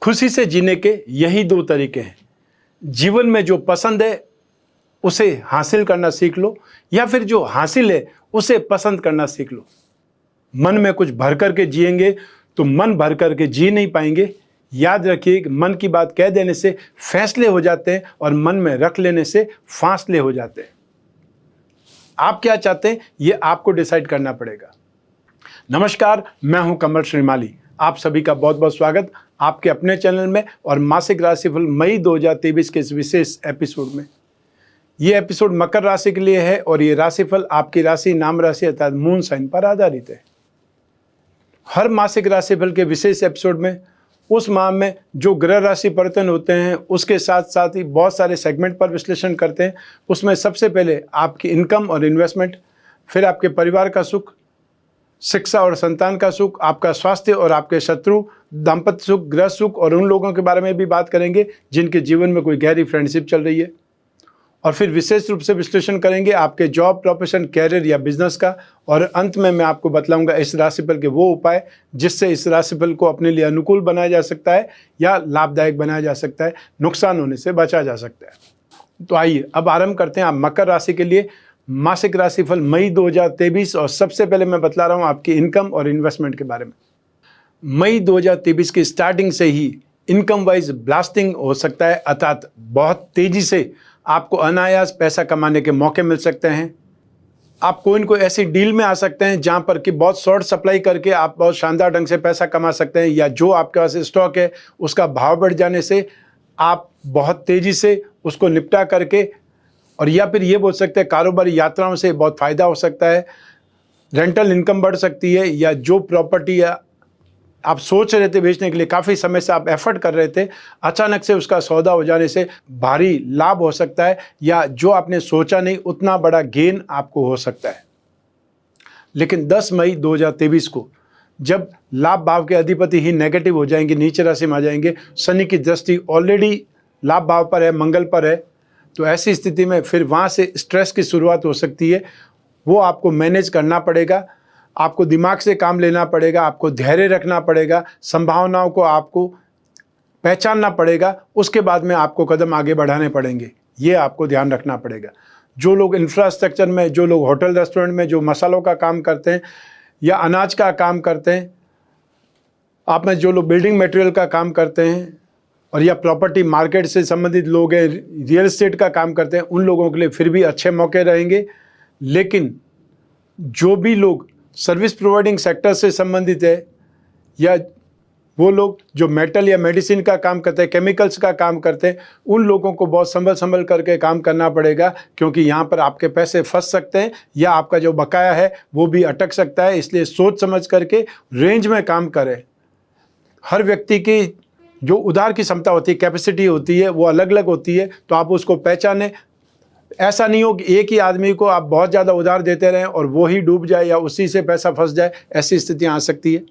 खुशी से जीने के यही दो तरीके हैं। जीवन में जो पसंद है उसे हासिल करना सीख लो, या फिर जो हासिल है उसे पसंद करना सीख लो। मन में कुछ भर करके जिएंगे तो मन भर करके जी नहीं पाएंगे। याद रखिए कि मन की बात कह देने से फैसले हो जाते हैं और मन में रख लेने से फासले हो जाते हैं। आप क्या चाहते हैं ये आपको डिसाइड करना पड़ेगा। नमस्कार, मैं हूं कमल श्रीमाली। आप सभी का बहुत बहुत स्वागत आपके अपने चैनल में और मासिक राशिफल मई 2023 के इस विशेष एपिसोड में। ये एपिसोड मकर राशि के लिए है और ये राशिफल आपकी राशि, नाम राशि अर्थात मून साइन पर आधारित है। हर मासिक राशिफल के विशेष एपिसोड में उस माह में जो ग्रह राशि परिवर्तन होते हैं उसके साथ साथ ही बहुत सारे सेगमेंट पर विश्लेषण करते हैं। उसमें सबसे पहले आपकी इनकम और इन्वेस्टमेंट, फिर आपके परिवार का सुख, शिक्षा और संतान का सुख, आपका स्वास्थ्य और आपके शत्रु, दाम्पत्य सुख, गृह सुख और उन लोगों के बारे में भी बात करेंगे जिनके जीवन में कोई गहरी फ्रेंडशिप चल रही है। और फिर विशेष रूप से विश्लेषण करेंगे आपके जॉब, प्रोफेशन, कैरियर या बिजनेस का। और अंत में मैं आपको बतलाऊंगा इस राशिफल के वो उपाय जिससे इस राशिफल को अपने लिए अनुकूल बनाया जा सकता है या लाभदायक बनाया जा सकता है, नुकसान होने से बचा जा सकता है। तो आइए अब आरंभ करते हैं आप मकर राशि के लिए मासिक राशिफल मई 2023। और सबसे पहले मैं बतला रहा हूँ आपकी इनकम और इन्वेस्टमेंट के बारे में। मई 2023 की स्टार्टिंग से ही इनकम वाइज ब्लास्टिंग हो सकता है, अर्थात बहुत तेजी से आपको अनायास पैसा कमाने के मौके मिल सकते हैं। आप कोई न कोई ऐसी डील में आ सकते हैं जहां पर कि बहुत शॉर्ट सप्लाई करके आप बहुत शानदार ढंग से पैसा कमा सकते हैं, या जो आपके पास स्टॉक है उसका भाव बढ़ जाने से आप बहुत तेजी से उसको निपटा करके, और या फिर ये बोल सकते हैं कारोबारी यात्राओं से बहुत फ़ायदा हो सकता है, रेंटल इनकम बढ़ सकती है, या जो प्रॉपर्टी आप सोच रहे थे बेचने के लिए, काफ़ी समय से आप एफर्ट कर रहे थे, अचानक से उसका सौदा हो जाने से भारी लाभ हो सकता है, या जो आपने सोचा नहीं उतना बड़ा गेन आपको हो सकता है। लेकिन 10 मई 2023 को जब लाभ भाव के अधिपति ही नेगेटिव हो जाएंगे, नीचे राशि में आ जाएंगे, शनि की दृष्टि ऑलरेडी लाभ भाव पर है, मंगल पर है, तो ऐसी स्थिति में फिर वहाँ से स्ट्रेस की शुरुआत हो सकती है। वो आपको मैनेज करना पड़ेगा, आपको दिमाग से काम लेना पड़ेगा, आपको धैर्य रखना पड़ेगा, संभावनाओं को आपको पहचानना पड़ेगा, उसके बाद में आपको कदम आगे बढ़ाने पड़ेंगे। ये आपको ध्यान रखना पड़ेगा। जो लोग इंफ्रास्ट्रक्चर में, जो लोग होटल रेस्टोरेंट में जो मसालों का काम करते हैं या अनाज का काम करते हैं, आप में जो लोग बिल्डिंग मटेरियल का काम करते हैं और या प्रॉपर्टी मार्केट से संबंधित लोग हैं, रियल एस्टेट का काम करते हैं, उन लोगों के लिए फिर भी अच्छे मौके रहेंगे। लेकिन जो भी लोग सर्विस प्रोवाइडिंग सेक्टर से संबंधित है, या वो लोग जो मेटल या मेडिसिन का काम करते हैं, केमिकल्स का काम करते हैं, उन लोगों को बहुत संभल करके काम करना पड़ेगा, क्योंकि यहाँ पर आपके पैसे फंस सकते हैं या आपका जो बकाया है वो भी अटक सकता है। इसलिए सोच समझ करके रेंज में काम करें। हर व्यक्ति की जो उधार की क्षमता होती है, कैपेसिटी होती है, वो अलग अलग होती है, तो आप उसको पहचानें। ऐसा नहीं हो कि एक ही आदमी को आप बहुत ज़्यादा उधार देते रहें और वो ही डूब जाए या उसी से पैसा फंस जाए, ऐसी स्थितियाँ आ सकती है।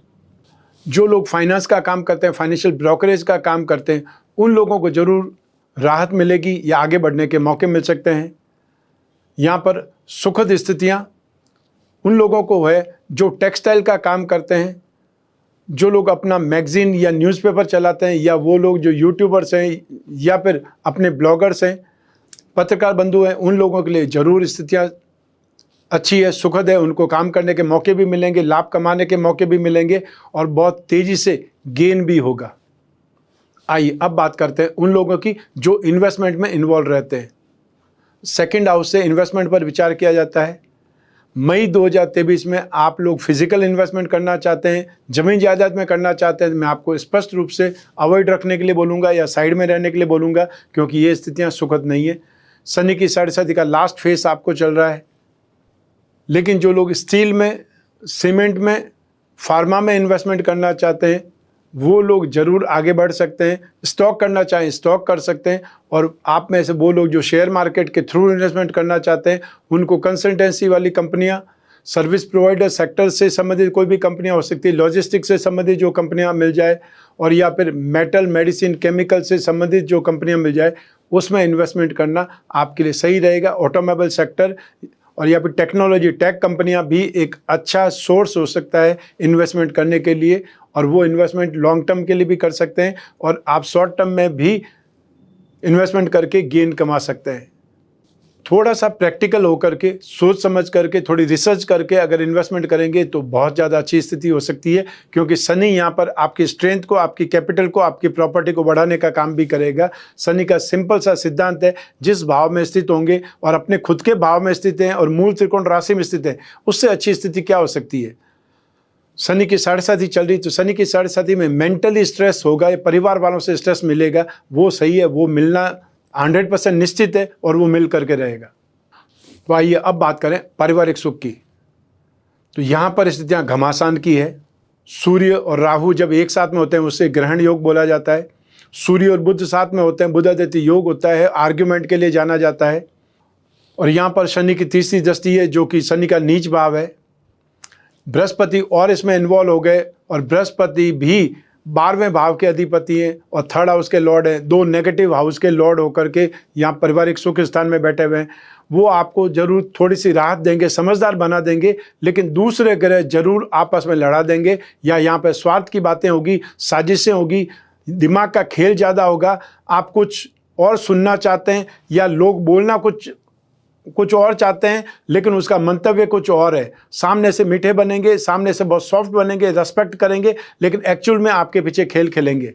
जो लोग फाइनेंस का काम करते हैं, फाइनेंशियल ब्रोकरेज का काम करते हैं, उन लोगों को ज़रूर राहत मिलेगी या आगे बढ़ने के मौके मिल सकते हैं। यहाँ पर सुखद स्थितियाँ उन लोगों को है जो टेक्सटाइल का काम करते हैं, जो लोग अपना मैगजीन या न्यूज़पेपर चलाते हैं, या वो लोग जो यूट्यूबर्स हैं या फिर अपने ब्लॉगर्स हैं, पत्रकार बंधु हैं, उन लोगों के लिए ज़रूर स्थितियाँ अच्छी है, सुखद है। उनको काम करने के मौके भी मिलेंगे, लाभ कमाने के मौके भी मिलेंगे और बहुत तेज़ी से गेन भी होगा। आइए अब बात करते हैं उन लोगों की जो इन्वेस्टमेंट में इन्वॉल्व रहते हैं। सेकंड हाउस से इन्वेस्टमेंट पर विचार किया जाता है। मई 2023 में आप लोग फिजिकल इन्वेस्टमेंट करना चाहते हैं, ज़मीन जायदाद में करना चाहते हैं, मैं आपको स्पष्ट रूप से अवॉइड रखने के लिए बोलूँगा या साइड में रहने के लिए बोलूँगा, क्योंकि ये स्थितियाँ सुखद नहीं है। शनि की साढ़े का लास्ट फेस आपको चल रहा है। लेकिन जो लोग स्टील में, सीमेंट में, फार्मा में इन्वेस्टमेंट करना चाहते हैं, वो लोग ज़रूर आगे बढ़ सकते हैं। स्टॉक करना चाहें स्टॉक कर सकते हैं। और आप में से वो लोग जो शेयर मार्केट के थ्रू इन्वेस्टमेंट करना चाहते हैं, उनको कंसल्टेंसी वाली कंपनियां, सर्विस प्रोवाइडर सेक्टर से संबंधित कोई भी कंपनियां हो सकती है, लॉजिस्टिक्स से संबंधित जो कंपनियां मिल जाए, और या फिर मेटल, मेडिसिन, केमिकल से संबंधित जो कंपनियां मिल जाए, उसमें इन्वेस्टमेंट करना आपके लिए सही रहेगा। ऑटोमोबाइल सेक्टर और या फिर टेक्नोलॉजी, टेक कंपनियां भी एक अच्छा सोर्स हो सकता है इन्वेस्टमेंट करने के लिए। और वो इन्वेस्टमेंट लॉन्ग टर्म के लिए भी कर सकते हैं और आप शॉर्ट टर्म में भी इन्वेस्टमेंट करके गेन कमा सकते हैं। थोड़ा सा प्रैक्टिकल होकर के, सोच समझ करके, थोड़ी रिसर्च करके अगर इन्वेस्टमेंट करेंगे तो बहुत ज़्यादा अच्छी स्थिति हो सकती है, क्योंकि शनि यहाँ पर आपकी स्ट्रेंथ को, आपकी कैपिटल को, आपकी प्रॉपर्टी को बढ़ाने का काम भी करेगा। शनि का सिंपल सा सिद्धांत है, जिस भाव में स्थित होंगे और अपने खुद के भाव में स्थित हैं और मूल त्रिकोण राशि में स्थित है, उससे अच्छी स्थिति क्या हो सकती है। शनि की साढ़े साथी चल रही, तो शनि की साढ़े साथी में मेंटली स्ट्रेस होगा या परिवार वालों से स्ट्रेस मिलेगा, वो सही है, वो मिलना 100% निश्चित है और वो मिल करके रहेगा। तो आइए अब बात करें पारिवारिक सुख की। तो यहाँ पर स्थितियाँ घमासान की है। सूर्य और राहु जब एक साथ में होते हैं उससे ग्रहण योग बोला जाता है। सूर्य और बुध साथ में होते हैं, बुधादित्य योग होता है, आर्ग्यूमेंट के लिए जाना जाता है। और यहाँ पर शनि की तीसरी दृष्टि है जो कि शनि का नीच भाव है। बृहस्पति और इसमें इन्वॉल्व हो गए और बृहस्पति भी 12वें भाव के अधिपति हैं और थर्ड हाउस के लॉर्ड हैं। दो नेगेटिव हाउस के लॉर्ड होकर के यहाँ पारिवारिक सुख स्थान में बैठे हुए हैं। वो आपको जरूर थोड़ी सी राहत देंगे, समझदार बना देंगे, लेकिन दूसरे ग्रह जरूर आपस में लड़ा देंगे या यहाँ पर स्वार्थ की बातें होगी, साजिशें होगी, दिमाग का खेल ज़्यादा होगा। आप कुछ और सुनना चाहते हैं या लोग बोलना कुछ और चाहते हैं, लेकिन उसका मंतव्य कुछ और है। सामने से मीठे बनेंगे, सामने से बहुत सॉफ्ट बनेंगे, रेस्पेक्ट करेंगे, लेकिन एक्चुअल में आपके पीछे खेल खेलेंगे।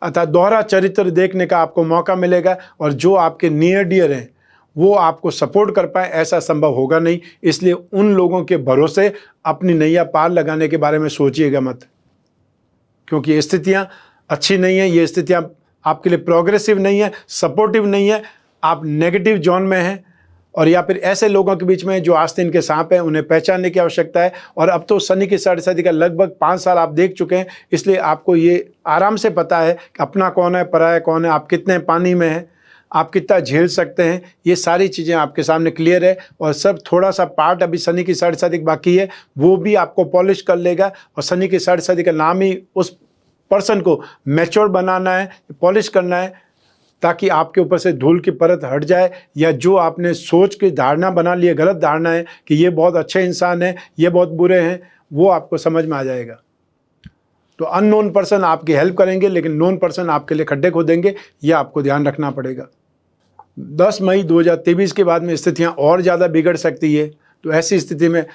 अतः दोहरा चरित्र देखने का आपको मौका मिलेगा और जो आपके नियर डियर हैं वो आपको सपोर्ट कर पाए, ऐसा संभव होगा नहीं। इसलिए उन लोगों के भरोसे अपनी नैया पार लगाने के बारे में सोचिएगा मत, क्योंकि ये स्थितियाँ अच्छी नहीं है। ये स्थितियाँ आपके लिए प्रोग्रेसिव नहीं है, सपोर्टिव नहीं है। आप नेगेटिव जोन में हैं और या फिर ऐसे लोगों के बीच में जो आस्तीन के सांप हैं, उन्हें पहचानने की आवश्यकता है। और अब तो शनि की साढ़े साथी का लगभग 5 साल आप देख चुके हैं, इसलिए आपको ये आराम से पता है कि अपना कौन है, पराया कौन है, आप कितने पानी में हैं, आप कितना झेल सकते हैं। ये सारी चीज़ें आपके सामने क्लियर है और सब थोड़ा सा पार्ट अभी शनि की साढ़े साथी बाकी है, वो भी आपको पॉलिश कर लेगा। और शनि की साढ़े साथी का नाम ही उस पर्सन को मैच्योर बनाना है, पॉलिश करना है, ताकि आपके ऊपर से धूल की परत हट जाए, या जो आपने सोच के धारणा बना ली है, गलत धारणा है कि ये बहुत अच्छे इंसान हैं, ये बहुत बुरे हैं, वो आपको समझ में आ जाएगा। तो अननोन पर्सन आपकी हेल्प करेंगे, लेकिन नोन पर्सन आपके लिए खड्डे खोदेंगे, ये आपको ध्यान रखना पड़ेगा। 10 मई 2023 के बाद में स्थितियाँ और ज़्यादा बिगड़ सकती है। तो ऐसी स्थिति में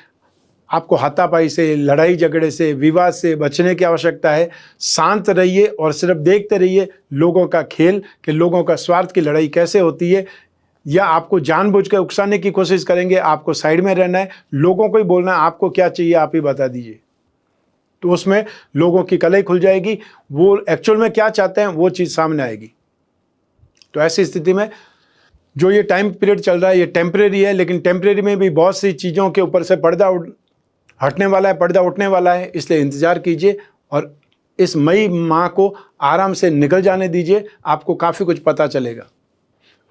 आपको हाथापाई से, लड़ाई झगड़े से, विवाद से बचने की आवश्यकता है। शांत रहिए और सिर्फ देखते रहिए लोगों का खेल, कि लोगों का स्वार्थ की लड़ाई कैसे होती है, या आपको जानबूझ कर उकसाने की कोशिश करेंगे। आपको साइड में रहना है, लोगों को ही बोलना है आपको क्या चाहिए, आप ही बता दीजिए। तो उसमें लोगों की कलई खुल जाएगी, वो एक्चुअल में क्या चाहते हैं वो चीज़ सामने आएगी। तो ऐसी स्थिति में जो ये टाइम पीरियड चल रहा है ये टेम्परेरी है, लेकिन टेम्परेरी में भी बहुत सी चीज़ों के ऊपर से पर्दा हटने वाला है, पर्दा उठने वाला है। इसलिए इंतज़ार कीजिए और इस मई माह को आराम से निकल जाने दीजिए, आपको काफ़ी कुछ पता चलेगा।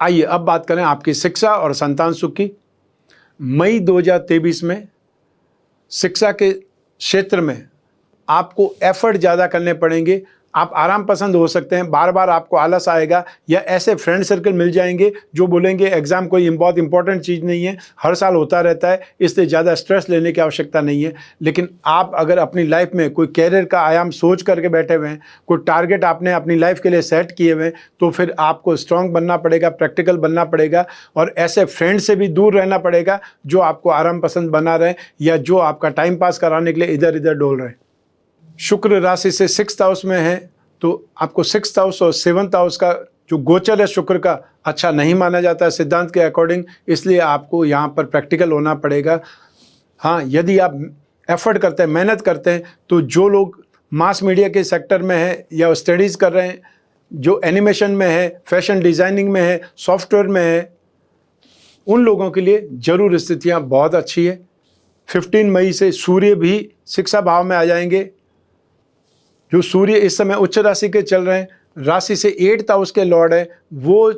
आइए अब बात करें आपकी शिक्षा और संतान सुख की। मई 2023 में शिक्षा के क्षेत्र में आपको एफर्ट ज़्यादा करने पड़ेंगे। आप आराम पसंद हो सकते हैं, बार बार आपको आलस आएगा, या ऐसे फ्रेंड सर्कल मिल जाएंगे जो बोलेंगे एग्ज़ाम कोई बहुत इंपॉर्टेंट चीज़ नहीं है, हर साल होता रहता है, इसलिए ज़्यादा स्ट्रेस लेने की आवश्यकता नहीं है। लेकिन आप अगर अपनी लाइफ में कोई कैरियर का आयाम सोच करके बैठे हुए हैं, कोई टारगेट आपने अपनी लाइफ के लिए सेट किए हुए हैं, तो फिर आपको स्ट्रांग बनना पड़ेगा, प्रैक्टिकल बनना पड़ेगा और ऐसे फ्रेंड से भी दूर रहना पड़ेगा जो आपको आराम पसंद बना रहे हैं या जो आपका टाइम पास कराने के लिए इधर इधर डोल रहे हैं। शुक्र राशि से 6th हाउस में है, तो आपको 6th हाउस और 7th हाउस का जो गोचर है शुक्र का अच्छा नहीं माना जाता है सिद्धांत के अकॉर्डिंग, इसलिए आपको यहाँ पर प्रैक्टिकल होना पड़ेगा। हाँ, यदि आप एफर्ट करते हैं, मेहनत करते हैं, तो जो लोग मास मीडिया के सेक्टर में है या स्टडीज़ कर रहे हैं, जो एनिमेशन में है, फैशन डिज़ाइनिंग में है, सॉफ्टवेयर में है, उन लोगों के लिए ज़रूर स्थितियाँ बहुत अच्छी है। 15 मई से सूर्य भी शिक्षा भाव में आ जाएंगे। जो सूर्य इस समय उच्च राशि के चल रहे हैं, राशि से 8th हाउस के लॉर्ड है, वो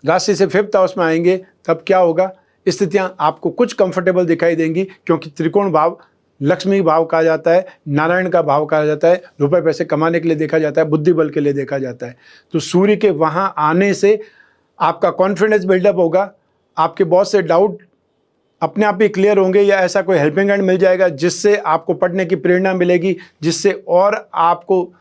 राशि से 5th हाउस में आएंगे। तब क्या होगा, स्थितियाँ आपको कुछ कंफर्टेबल दिखाई देंगी, क्योंकि त्रिकोण भाव लक्ष्मी भाव कहा जाता है, नारायण का भाव कहा जाता है, रुपए पैसे कमाने के लिए देखा जाता है, बुद्धि बल के लिए देखा जाता है। तो सूर्य के वहाँ आने से आपका कॉन्फिडेंस बिल्डअप होगा, आपके बहुत से डाउट अपने आप ही क्लियर होंगे, या ऐसा कोई हेल्पिंग हैंड मिल जाएगा जिससे आपको पढ़ने की प्रेरणा मिलेगी, जिससे और आपको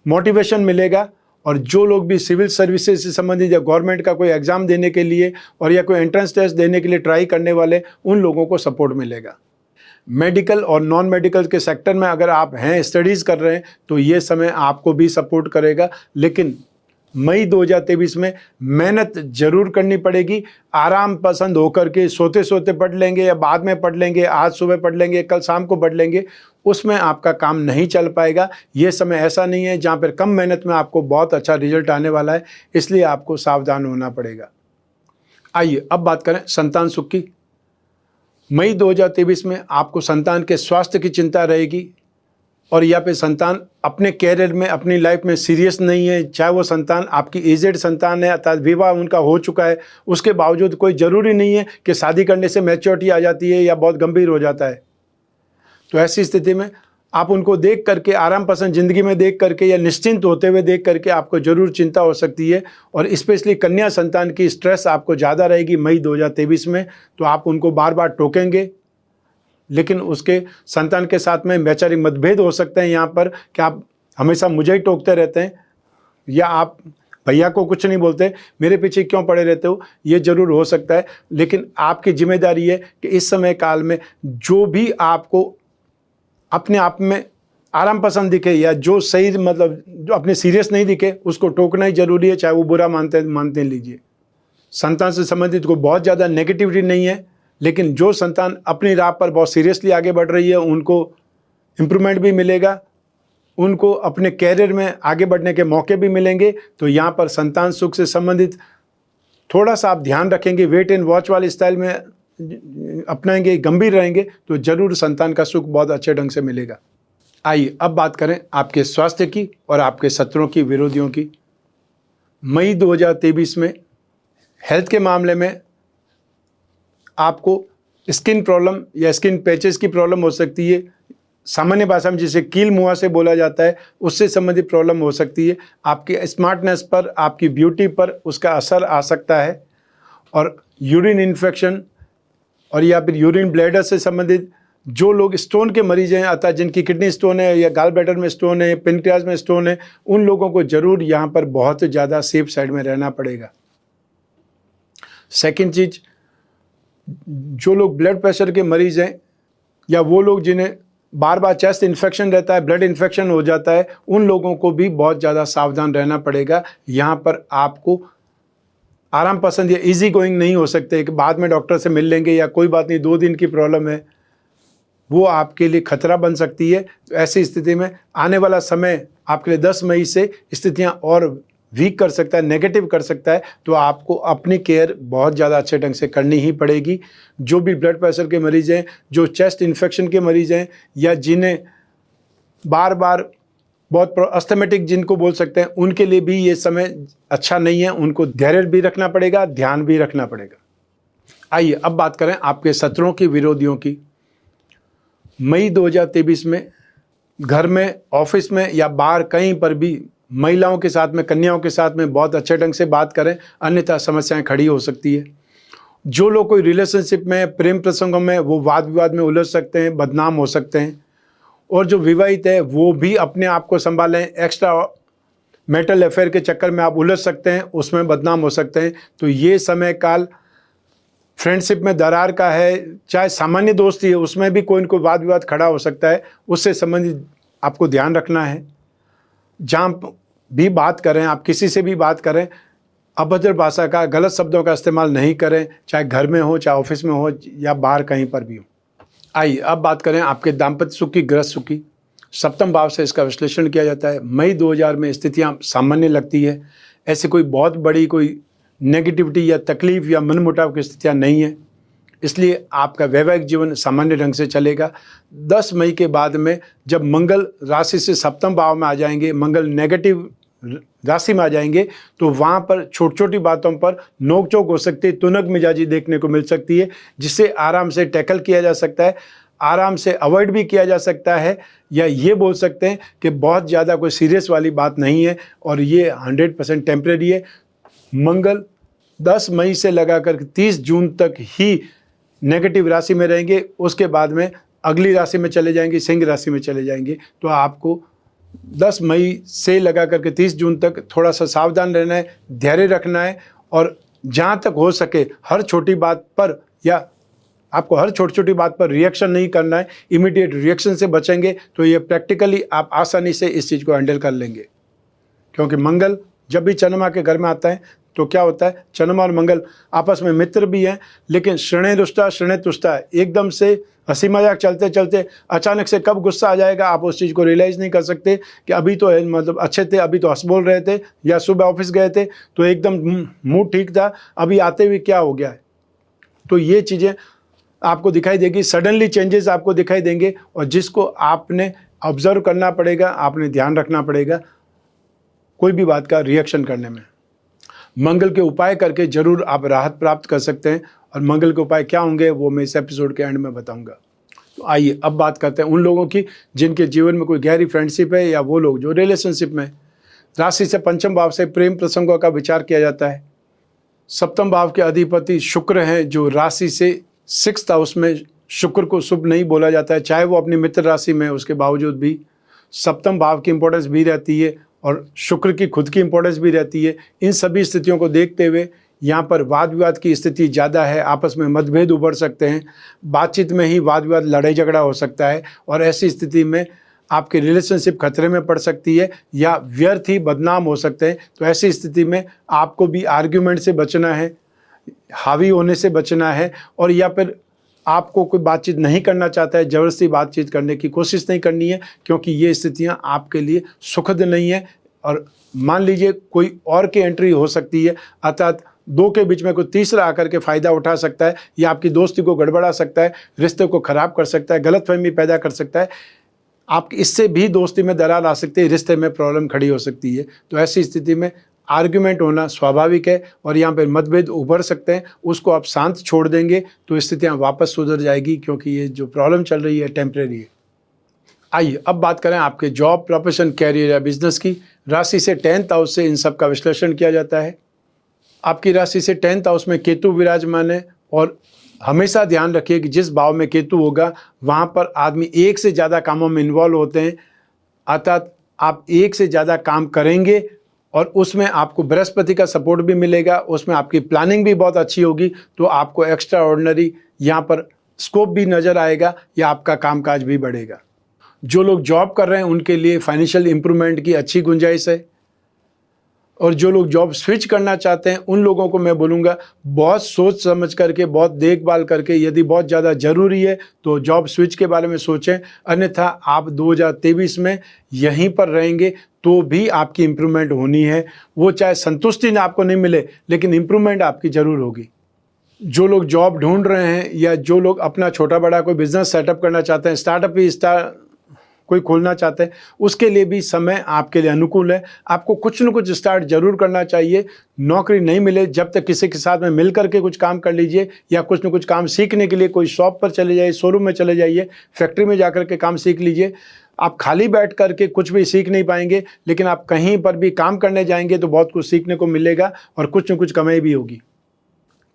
मोटिवेशन मिलेगा। और जो लोग भी सिविल सर्विसेज से संबंधित या गवर्नमेंट का कोई एग्ज़ाम देने के लिए और या कोई एंट्रेंस टेस्ट देने के लिए ट्राई करने वाले, उन लोगों को सपोर्ट मिलेगा। मेडिकल और नॉन मेडिकल के सेक्टर में अगर आप हैं, स्टडीज़ कर रहे हैं, तो ये समय आपको भी सपोर्ट करेगा। लेकिन मई 2023 में मेहनत जरूर करनी पड़ेगी। आराम पसंद होकर के सोते सोते पढ़ लेंगे या बाद में पढ़ लेंगे, आज सुबह पढ़ लेंगे, कल शाम को पढ़ लेंगे, उसमें आपका काम नहीं चल पाएगा। ये समय ऐसा नहीं है जहाँ पर कम मेहनत में आपको बहुत अच्छा रिजल्ट आने वाला है, इसलिए आपको सावधान होना पड़ेगा। आइए अब बात करें संतान सुख की। मई 2023 में आपको संतान के स्वास्थ्य की चिंता रहेगी, और या फिर संतान अपने कैरियर में, अपनी लाइफ में सीरियस नहीं है। चाहे वो संतान आपकी एजेड संतान है, अर्थात विवाह उनका हो चुका है, उसके बावजूद कोई ज़रूरी नहीं है कि शादी करने से मैच्योरिटी आ जाती है या बहुत गंभीर हो जाता है। तो ऐसी स्थिति में आप उनको देख करके, आराम पसंद ज़िंदगी में देख करके या निश्चिंत होते हुए देख करके आपको ज़रूर चिंता हो सकती है। और स्पेशली कन्या संतान की स्ट्रेस आपको ज़्यादा रहेगी मई 2023 में। तो आप उनको बार बार टोकेंगे, लेकिन उसके संतान के साथ में वैचारिक मतभेद हो सकते हैं यहाँ पर, कि आप हमेशा मुझे ही टोकते रहते हैं, या आप भैया को कुछ नहीं बोलते, मेरे पीछे क्यों पड़े रहते हो, ये ज़रूर हो सकता है। लेकिन आपकी जिम्मेदारी है कि इस समय काल में जो भी आपको अपने आप में आराम पसंद दिखे या जो सही, मतलब जो अपने सीरियस नहीं दिखे, उसको टोकना ही जरूरी है, चाहे वो बुरा मानते लीजिए। संतान से संबंधित कोई बहुत ज़्यादा नेगेटिविटी नहीं है, लेकिन जो संतान अपनी राह पर बहुत सीरियसली आगे बढ़ रही है, उनको इम्प्रूवमेंट भी मिलेगा, उनको अपने कैरियर में आगे बढ़ने के मौके भी मिलेंगे। तो यहाँ पर संतान सुख से संबंधित थोड़ा सा आप ध्यान रखेंगे, वेट एंड वॉच वाले स्टाइल में अपनाएंगे, गंभीर रहेंगे, तो जरूर संतान का सुख बहुत अच्छे ढंग से मिलेगा। आइए अब बात करें आपके स्वास्थ्य की और आपके शत्रुओं की, विरोधियों की। मई 2023 में हेल्थ के मामले में आपको स्किन प्रॉब्लम या स्किन पैचेस की प्रॉब्लम हो सकती है। सामान्य भाषा में जिसे कील मुंह से बोला जाता है, उससे संबंधित प्रॉब्लम हो सकती है। आपके स्मार्टनेस पर, आपकी ब्यूटी पर उसका असर आ सकता है। और यूरिन इन्फेक्शन और या फिर यूरिन ब्लैडर से संबंधित जो लोग स्टोन के मरीज हैं, अर्थात जिनकी किडनी स्टोन है या गाल ब्लैडर में स्टोन है, पेनक्रियाज में स्टोन है, उन लोगों को जरूर यहाँ पर बहुत ज़्यादा सेफ साइड में रहना पड़ेगा। सेकेंड चीज, जो लोग ब्लड प्रेशर के मरीज हैं या वो लोग जिन्हें बार बार चेस्ट इन्फेक्शन रहता है, ब्लड इन्फेक्शन हो जाता है, उन लोगों को भी बहुत ज़्यादा सावधान रहना पड़ेगा। यहाँ पर आपको आराम पसंद या इजी गोइंग नहीं हो सकते कि बाद में डॉक्टर से मिल लेंगे या कोई बात नहीं, 2 दिन की प्रॉब्लम है, वो आपके लिए खतरा बन सकती है। तो ऐसी स्थिति में आने वाला समय आपके लिए 10 मई से स्थितियाँ और वीक कर सकता है, नेगेटिव कर सकता है। तो आपको अपनी केयर बहुत ज़्यादा अच्छे ढंग से करनी ही पड़ेगी। जो भी ब्लड प्रेशर के मरीज़ हैं, जो चेस्ट इन्फेक्शन के मरीज़ हैं, या जिन्हें बार बार बहुत अस्थमेटिक जिनको बोल सकते हैं, उनके लिए भी ये समय अच्छा नहीं है। उनको धैर्य भी रखना पड़ेगा, ध्यान भी रखना पड़ेगा। आइए अब बात करें आपके शत्रुओं की, विरोधियों की। मई 2023 में घर में, ऑफिस में या बाहर कहीं पर भी महिलाओं के साथ में, कन्याओं के साथ में बहुत अच्छे ढंग से बात करें, अन्यथा समस्याएं खड़ी हो सकती है। जो लोग कोई रिलेशनशिप में, प्रेम प्रसंगों में, वो वाद विवाद में उलझ सकते हैं, बदनाम हो सकते हैं। और जो विवाहित है वो भी अपने आप को संभालें, एक्स्ट्रा मैरिटल अफेयर के चक्कर में आप उलझ सकते हैं, उसमें बदनाम हो सकते हैं। तो ये समय काल फ्रेंडशिप में दरार का है, चाहे सामान्य दोस्ती है, उसमें भी कोई न कोई वाद विवाद खड़ा हो सकता है। उससे संबंधित आपको ध्यान रखना है। जहाँ भी बात करें, आप किसी से भी बात करें, अभद्र भाषा का, गलत शब्दों का इस्तेमाल नहीं करें, चाहे घर में हो, चाहे ऑफिस में हो या बाहर कहीं पर भी हो। आइए अब बात करें आपके दाम्पत्य सुख की, गृह सुख की। सप्तम भाव से इसका विश्लेषण किया जाता है। मई 2000 में स्थितियाँ सामान्य लगती है, ऐसे कोई बहुत बड़ी कोई नेगेटिविटी या तकलीफ या मनमुटाव की स्थितियाँ नहीं है, इसलिए आपका वैवाहिक जीवन सामान्य ढंग से चलेगा। 10 मई के बाद में जब मंगल राशि से सप्तम भाव में आ जाएंगे, मंगल नेगेटिव राशि में आ जाएंगे, तो वहाँ पर छोटी छोटी बातों पर नोकझोंक हो सकती है, तुनक मिजाजी देखने को मिल सकती है, जिसे आराम से टैकल किया जा सकता है, आराम से अवॉइड भी किया जा सकता है, या ये बोल सकते हैं कि बहुत ज़्यादा कोई सीरियस वाली बात नहीं है और ये 100% टेम्परेरी है। मंगल 10 मई से लगाकर 30 जून तक ही नेगेटिव राशि में रहेंगे, उसके बाद में अगली राशि में चले जाएंगे, सिंह राशि में चले जाएंगे। तो आपको 10 मई से लगा करके 30 जून तक थोड़ा सा सावधान रहना है, धैर्य रखना है, और जहाँ तक हो सके हर छोटी बात पर या आपको हर छोटी छोटी बात पर रिएक्शन नहीं करना है। इमीडिएट रिएक्शन से बचेंगे तो ये प्रैक्टिकली आप आसानी से इस चीज़ को हैंडल कर लेंगे। क्योंकि मंगल जब भी चंद्रमा के घर में आता है तो क्या होता है, चंद्रमा और मंगल आपस में मित्र भी हैं, लेकिन श्रेणे रुष्टा श्रेणे तुष्टा, एकदम से हंसी मजाक चलते चलते अचानक से कब गुस्सा आ जाएगा आप उस चीज़ को रियलाइज़ नहीं कर सकते कि अभी तो मतलब अच्छे थे, अभी तो हंस बोल रहे थे, या सुबह ऑफिस गए थे तो एकदम मूड ठीक था, अभी आते हुए क्या हो गया है। तो ये चीज़ें आपको दिखाई देगी, सडनली चेंजेस आपको दिखाई देंगे, और जिसको आपने ऑब्जर्व करना पड़ेगा, आपने ध्यान रखना पड़ेगा कोई भी बात का रिएक्शन करने में। मंगल के उपाय करके जरूर आप राहत प्राप्त कर सकते हैं, और मंगल के उपाय क्या होंगे वो मैं इस एपिसोड के एंड में बताऊंगा। तो आइए अब बात करते हैं उन लोगों की जिनके जीवन में कोई गहरी फ्रेंडशिप है, या वो लोग जो रिलेशनशिप में। राशि से पंचम भाव से प्रेम प्रसंगों का विचार किया जाता है। सप्तम भाव के अधिपति शुक्र हैं, जो राशि से 6th हाउस में, शुक्र को शुभ नहीं बोला जाता है, चाहे वो अपनी मित्र राशि में, उसके बावजूद भी सप्तम भाव की इंपॉर्टेंस भी रहती है और शुक्र की खुद की इंपॉर्टेंस भी रहती है। इन सभी स्थितियों को देखते हुए यहाँ पर वाद विवाद की स्थिति ज़्यादा है, आपस में मतभेद उभर सकते हैं, बातचीत में ही वाद विवाद लड़ाई झगड़ा हो सकता है, और ऐसी स्थिति में आपकी रिलेशनशिप खतरे में पड़ सकती है या व्यर्थ ही बदनाम हो सकते हैं। तो ऐसी स्थिति में आपको भी आर्ग्यूमेंट से बचना है, हावी होने से बचना है, और या फिर आपको कोई बातचीत नहीं करना चाहता है, ज़बरदस्ती बातचीत करने की कोशिश नहीं करनी है, क्योंकि ये स्थितियां आपके लिए सुखद नहीं है। और मान लीजिए कोई और की एंट्री हो सकती है, अर्थात दो के बीच में कोई तीसरा आकर के फ़ायदा उठा सकता है, या आपकी दोस्ती को गड़बड़ा सकता है, रिश्ते को ख़राब कर सकता है, गलतफहमी पैदा कर सकता है, आप इससे भी दोस्ती में दरार आ सकती है, रिश्ते में प्रॉब्लम खड़ी हो सकती है। तो ऐसी स्थिति में आर्ग्यूमेंट होना स्वाभाविक है, और यहाँ पर मतभेद उभर सकते हैं, उसको आप शांत छोड़ देंगे तो स्थितियाँ वापस सुधर जाएगी, क्योंकि ये जो प्रॉब्लम चल रही है टेम्परेरी है। आइए अब बात करें आपके जॉब, प्रोफेशन, कैरियर या बिजनेस की। राशि से 10th हाउस से इन सब का विश्लेषण किया जाता है। आपकी राशि से 10th हाउस में केतु विराजमान है, और हमेशा ध्यान रखिए कि जिस भाव में केतु होगा वहाँ पर आदमी एक से ज़्यादा कामों में इन्वॉल्व होते हैं, अर्थात आप एक से ज़्यादा काम करेंगे, और उसमें आपको बृहस्पति का सपोर्ट भी मिलेगा, उसमें आपकी प्लानिंग भी बहुत अच्छी होगी, तो आपको एक्स्ट्रा ऑर्डिनरी यहाँ पर स्कोप भी नज़र आएगा, या आपका कामकाज भी बढ़ेगा। जो लोग जॉब कर रहे हैं उनके लिए फाइनेंशियल इंप्रूवमेंट की अच्छी गुंजाइश है, और जो लोग जॉब स्विच करना चाहते हैं उन लोगों को मैं बोलूँगा बहुत सोच समझ करके, बहुत देखभाल करके, यदि बहुत ज़्यादा ज़रूरी है तो जॉब स्विच के बारे में सोचें, अन्यथा आप 2023 में यहीं पर रहेंगे तो भी आपकी इम्प्रूवमेंट होनी है। वो चाहे संतुष्टि ना आपको नहीं मिले, लेकिन इम्प्रूवमेंट आपकी ज़रूर होगी। जो लोग जॉब ढूंढ रहे हैं, या जो लोग अपना छोटा बड़ा कोई बिजनेस सेटअप करना चाहते हैं, स्टार्टअप ही कोई खोलना चाहते हैं, उसके लिए भी समय आपके लिए अनुकूल है। आपको कुछ न कुछ स्टार्ट जरूर करना चाहिए। नौकरी नहीं मिले जब तक किसी के साथ में मिल करके कुछ काम कर लीजिए, या कुछ न कुछ काम सीखने के लिए कोई शॉप पर चले जाइए, शोरूम में चले जाइए, फैक्ट्री में जाकर के काम सीख लीजिए। आप खाली बैठ करके कुछ भी सीख नहीं पाएंगे, लेकिन आप कहीं पर भी काम करने जाएंगे तो बहुत कुछ सीखने को मिलेगा, और कुछ न कुछ कमाई भी होगी।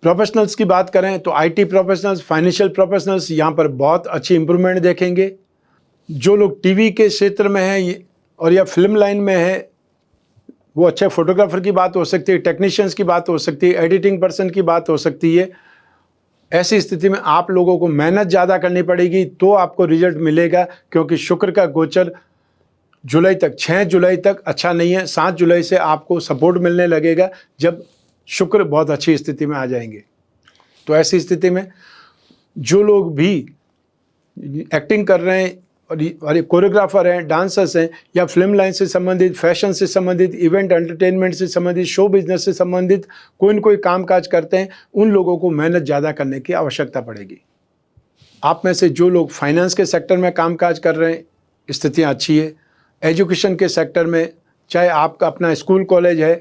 प्रोफेशनल्स की बात करें तो IT प्रोफेशनल्स, फाइनेंशियल प्रोफेशनल्स, यहाँ पर बहुत अच्छी इंप्रूवमेंट देखेंगे। जो लोग टीवी के क्षेत्र में हैं और या फिल्म लाइन में है, वो अच्छे फोटोग्राफर की बात हो सकती है, टेक्नीशियंस की बात हो सकती है, एडिटिंग पर्सन की बात हो सकती है। ऐसी स्थिति में आप लोगों को मेहनत ज़्यादा करनी पड़ेगी तो आपको रिजल्ट मिलेगा, क्योंकि शुक्र का गोचर जुलाई तक, 6 जुलाई तक अच्छा नहीं है। 7 जुलाई से आपको सपोर्ट मिलने लगेगा, जब शुक्र बहुत अच्छी स्थिति में आ जाएंगे। तो ऐसी स्थिति में जो लोग भी एक्टिंग कर रहे हैं, और कोरियोग्राफर हैं, डांसर्स हैं, या फिल्म लाइन से संबंधित, फैशन से संबंधित, इवेंट एंटरटेनमेंट से संबंधित, शो बिजनेस से संबंधित कोई न कोई कामकाज करते हैं, उन लोगों को मेहनत ज़्यादा करने की आवश्यकता पड़ेगी। आप में से जो लोग फाइनेंस के सेक्टर में कामकाज कर रहे हैं, स्थितियाँ अच्छी है। एजुकेशन के सेक्टर में, चाहे आपका अपना स्कूल कॉलेज है,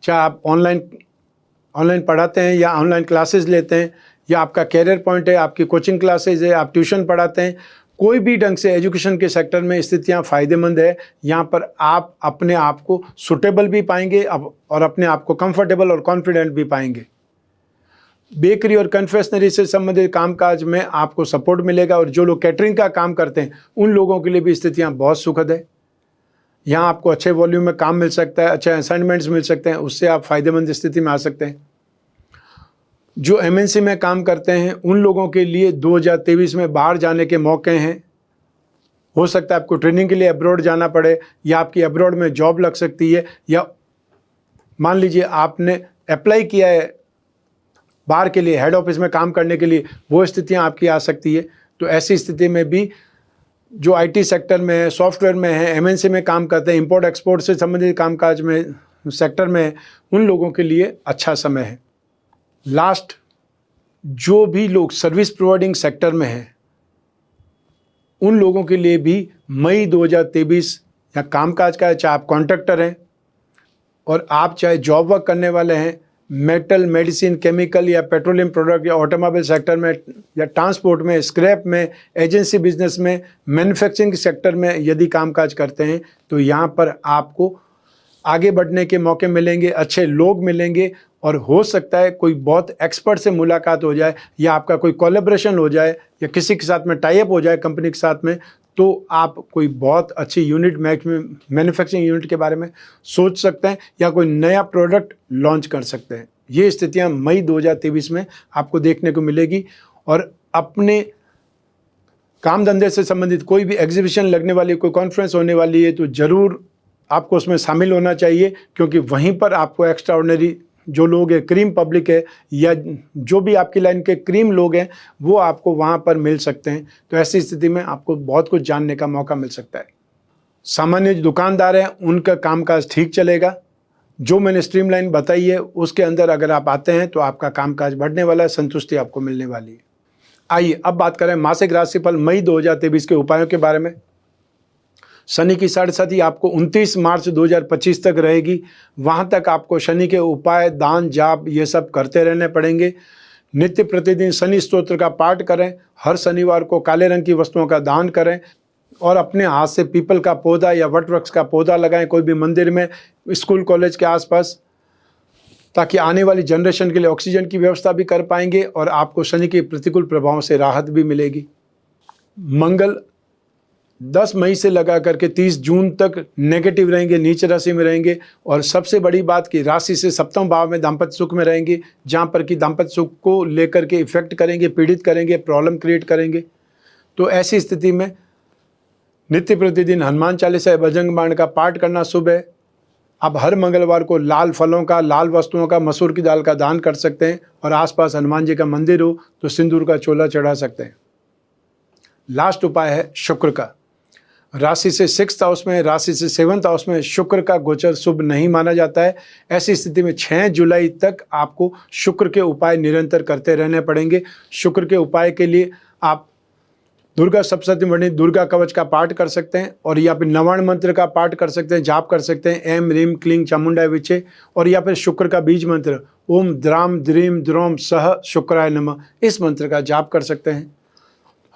चाहे आप ऑनलाइन पढ़ाते हैं या ऑनलाइन क्लासेस लेते हैं, या आपका कैरियर पॉइंट है, आपकी कोचिंग क्लासेज है, आप ट्यूशन पढ़ाते हैं, कोई भी ढंग से एजुकेशन के सेक्टर में स्थितियां फ़ायदेमंद है। यहाँ पर आप अपने आप को सुटेबल भी पाएंगे और अपने आप को कंफर्टेबल और कॉन्फिडेंट भी पाएंगे। बेकरी और कन्फेक्शनरी से संबंधित कामकाज में आपको सपोर्ट मिलेगा, और जो लोग कैटरिंग का काम करते हैं उन लोगों के लिए भी स्थितियां बहुत सुखद है। यहाँ आपको अच्छे वॉल्यूम में काम मिल सकता है, अच्छे असाइनमेंट्स मिल सकते हैं, उससे आप फायदेमंद स्थिति में आ सकते हैं। जो एमएनसी में काम करते हैं उन लोगों के लिए 2023 में बाहर जाने के मौके हैं। हो सकता है आपको ट्रेनिंग के लिए अब्रॉड जाना पड़े, या आपकी अब्रॉड में जॉब लग सकती है, या मान लीजिए आपने अप्लाई किया है बाहर के लिए, हेड ऑफिस में काम करने के लिए, वो स्थितियां आपकी आ सकती है। तो ऐसी स्थिति में भी जो आईटी सेक्टर में है, सॉफ्टवेयर में है, एमएनसी में काम करते हैं, इंपोर्ट एक्सपोर्ट से संबंधित कामकाज में सेक्टर में है, उन लोगों के लिए अच्छा समय है। लास्ट, जो भी लोग सर्विस प्रोवाइडिंग सेक्टर में हैं उन लोगों के लिए भी मई 2023 या कामकाज का है, चाहे आप कॉन्ट्रैक्टर हैं और आप चाहे जॉब वर्क करने वाले हैं, मेटल, मेडिसिन, केमिकल या पेट्रोलियम प्रोडक्ट या ऑटोमोबाइल सेक्टर में या ट्रांसपोर्ट में, स्क्रैप में, एजेंसी बिजनेस में, मैन्युफैक्चरिंग सेक्टर में यदि कामकाज करते हैं तो यहाँ पर आपको आगे बढ़ने के मौके मिलेंगे, अच्छे लोग मिलेंगे, और हो सकता है कोई बहुत एक्सपर्ट से मुलाकात हो जाए, या आपका कोई कोलैबोरेशन हो जाए, या किसी के साथ में टाई अप हो जाए कंपनी के साथ में, तो आप कोई बहुत अच्छी यूनिट मैन्युफैक्चरिंग यूनिट के बारे में सोच सकते हैं, या कोई नया प्रोडक्ट लॉन्च कर सकते हैं। ये स्थितियां मई 2023 में आपको देखने को मिलेगी। और अपने काम धंधे से संबंधित कोई भी एग्जीबिशन लगने वाली, कोई कॉन्फ्रेंस होने वाली है, तो ज़रूर आपको उसमें शामिल होना चाहिए, क्योंकि वहीं पर आपको एक्स्ट्रा ऑर्डिनरी जो लोग हैं, क्रीम पब्लिक है, या जो भी आपकी लाइन के क्रीम लोग हैं, वो आपको वहाँ पर मिल सकते हैं। तो ऐसी स्थिति में आपको बहुत कुछ जानने का मौका मिल सकता है। सामान्य जो दुकानदार हैं उनका कामकाज ठीक चलेगा। जो मैंने स्ट्रीमलाइन बताई है उसके अंदर अगर आप आते हैं तो आपका कामकाज बढ़ने वाला है, संतुष्टि आपको मिलने वाली है। आइए अब बात करें मासिक राशिफल मई 2023 के उपायों के बारे में। शनि की साढ़ेसाती आपको 29 मार्च 2025 तक रहेगी। वहाँ तक आपको शनि के उपाय, दान, जाप ये सब करते रहने पड़ेंगे। नित्य प्रतिदिन शनि स्तोत्र का पाठ करें। हर शनिवार को काले रंग की वस्तुओं का दान करें, और अपने हाथ से पीपल का पौधा या वट वृक्ष का पौधा लगाएं, कोई भी मंदिर में, स्कूल कॉलेज के आसपास, ताकि आने वाली जनरेशन के लिए ऑक्सीजन की व्यवस्था भी कर पाएंगे और आपको शनि के प्रतिकूल प्रभावों से राहत भी मिलेगी। मंगल 10 मई से लगा करके 30 जून तक नेगेटिव रहेंगे, नीच राशि में रहेंगे। और सबसे बड़ी बात कि राशि से सप्तम भाव में दाम्पत्य सुख में रहेंगे, जहाँ पर कि दाम्पत्य सुख को लेकर के इफेक्ट करेंगे, पीड़ित करेंगे, प्रॉब्लम क्रिएट करेंगे। तो ऐसी स्थिति में नित्य प्रतिदिन हनुमान चालीसा, बजरंग बाण का पाठ करना शुभ है। आप हर मंगलवार को लाल फलों का, लाल वस्तुओं का, मसूर की दाल का दान कर सकते हैं, और आसपास हनुमान जी का मंदिर हो तो सिंदूर का चोला चढ़ा सकते हैं। लास्ट उपाय है शुक्र का। राशि से 6th हाउस में, राशि से 7th हाउस में शुक्र का गोचर शुभ नहीं माना जाता है। ऐसी स्थिति में 6 जुलाई तक आपको शुक्र के उपाय निरंतर करते रहने पड़ेंगे। शुक्र के उपाय के लिए आप दुर्गा सप्तशती वर्णित दुर्गा कवच का पाठ कर सकते हैं, और या फिर नवाण मंत्र का पाठ कर सकते हैं, जाप कर सकते हैं, एम रीम क्लीं चामुंडाय विचे, और या फिर शुक्र का बीज मंत्र ओम द्राम द्रीम द्रोम सह शुक्राय नमः, इस मंत्र का जाप कर सकते हैं।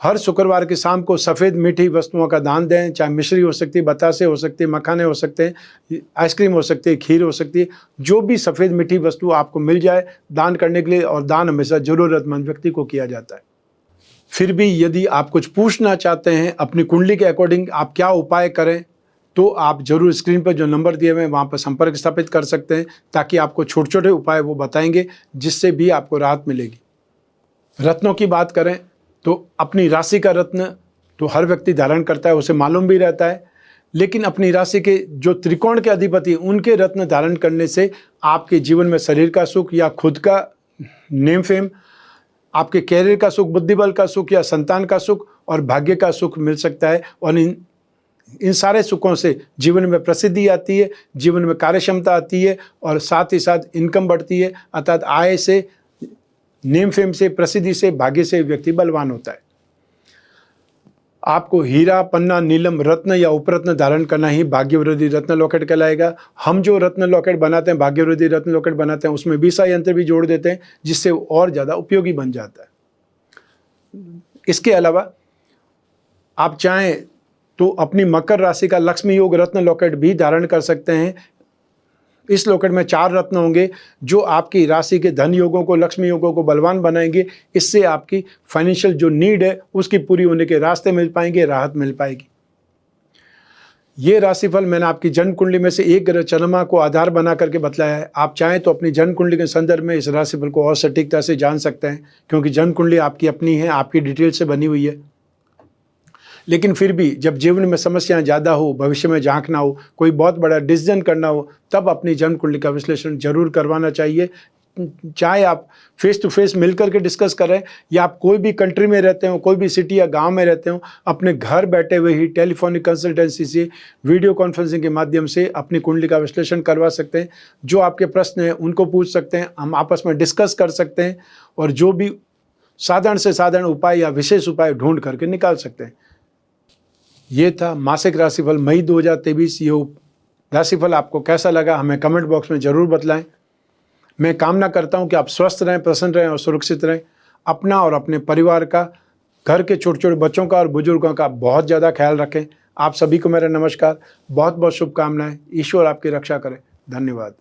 हर शुक्रवार की शाम को सफ़ेद मीठी वस्तुओं का दान दें, चाहे मिश्री हो सकती है, बतासे हो सकती है, मखाने हो सकते हैं, आइसक्रीम हो सकती है, खीर हो सकती है, जो भी सफ़ेद मीठी वस्तु आपको मिल जाए दान करने के लिए। और दान हमेशा ज़रूरतमंद व्यक्ति को किया जाता है। फिर भी यदि आप कुछ पूछना चाहते हैं अपनी कुंडली के अकॉर्डिंग आप क्या उपाय करें, तो आप जरूर स्क्रीन पर जो नंबर दिए हुए हैं वहाँ पर संपर्क स्थापित कर सकते हैं, ताकि आपको छोटे छोटे उपाय वो बताएंगे जिससे भी आपको राहत मिलेगी। रत्नों की बात करें तो अपनी राशि का रत्न तो हर व्यक्ति धारण करता है, उसे मालूम भी रहता है, लेकिन अपनी राशि के जो त्रिकोण के अधिपति उनके रत्न धारण करने से आपके जीवन में शरीर का सुख या खुद का नेम फेम, आपके कैरियर का सुख, बुद्धिबल का सुख या संतान का सुख और भाग्य का सुख मिल सकता है। और इन सारे सुखों से जीवन में प्रसिद्धि आती है, जीवन में कार्यक्षमता आती है, और साथ ही साथ इनकम बढ़ती है, अर्थात आय से, नेम फेम से, प्रसिद्धि से, भाग्य से व्यक्ति बलवान होता है। आपको हीरा, पन्ना, नीलम, रत्न या उपरत्न धारण करना ही भाग्यवृद्धि रत्न लॉकेट कहलाएगा। हम जो रत्न लॉकेट बनाते हैं, भाग्यवृद्धि रत्न लॉकेट बनाते हैं, उसमें बीसा यंत्र भी जोड़ देते हैं, जिससे वो और ज़्यादा उपयोगी बन जाता है। इसके अलावा आप चाहें तो अपनी मकर राशि का लक्ष्मी योग रत्न लॉकेट भी धारण कर सकते हैं। इस लॉकेट में 4 रत्न होंगे जो आपकी राशि के धन योगों को, लक्ष्मी योगों को बलवान बनाएंगे। इससे आपकी फाइनेंशियल जो नीड है उसकी पूरी होने के रास्ते मिल पाएंगे, राहत मिल पाएगी। ये राशिफल मैंने आपकी जन्म कुंडली में से एक ग्रह चंद्रमा को आधार बना करके बतलाया है। आप चाहें तो अपनी जन्म कुंडली के संदर्भ में इस राशिफल को और सटीकता से जान सकते हैं, क्योंकि जन्म कुंडली आपकी अपनी है, आपकी डिटेल से बनी हुई है। लेकिन फिर भी जब जीवन में समस्याएं ज़्यादा हो, भविष्य में झांकना हो, कोई बहुत बड़ा डिसीजन करना हो, तब अपनी जन्म कुंडली का विश्लेषण जरूर करवाना चाहिए। चाहे आप फेस टू फेस मिलकर के डिस्कस करें या आप कोई भी कंट्री में रहते हो, कोई भी सिटी या गांव में रहते हो, अपने घर बैठे हुए ही टेलीफोनिक कंसल्टेंसी से, वीडियो कॉन्फ्रेंसिंग के माध्यम से अपनी कुंडली का विश्लेषण करवा सकते हैं। जो आपके प्रश्न हैं उनको पूछ सकते हैं, हम आपस में डिस्कस कर सकते हैं और जो भी साधारण से साधारण उपाय या विशेष उपाय ढूंढ करके निकाल सकते हैं। ये था मासिक राशिफल मई 2023। ये राशिफल आपको कैसा लगा हमें कमेंट बॉक्स में ज़रूर बतलाएं। मैं कामना करता हूं कि आप स्वस्थ रहें, प्रसन्न रहें और सुरक्षित रहें। अपना और अपने परिवार का, घर के छोटे छोटे बच्चों का और बुजुर्गों का बहुत ज़्यादा ख्याल रखें। आप सभी को मेरा नमस्कार, बहुत बहुत शुभकामनाएं। ईश्वर आपकी रक्षा करें। धन्यवाद।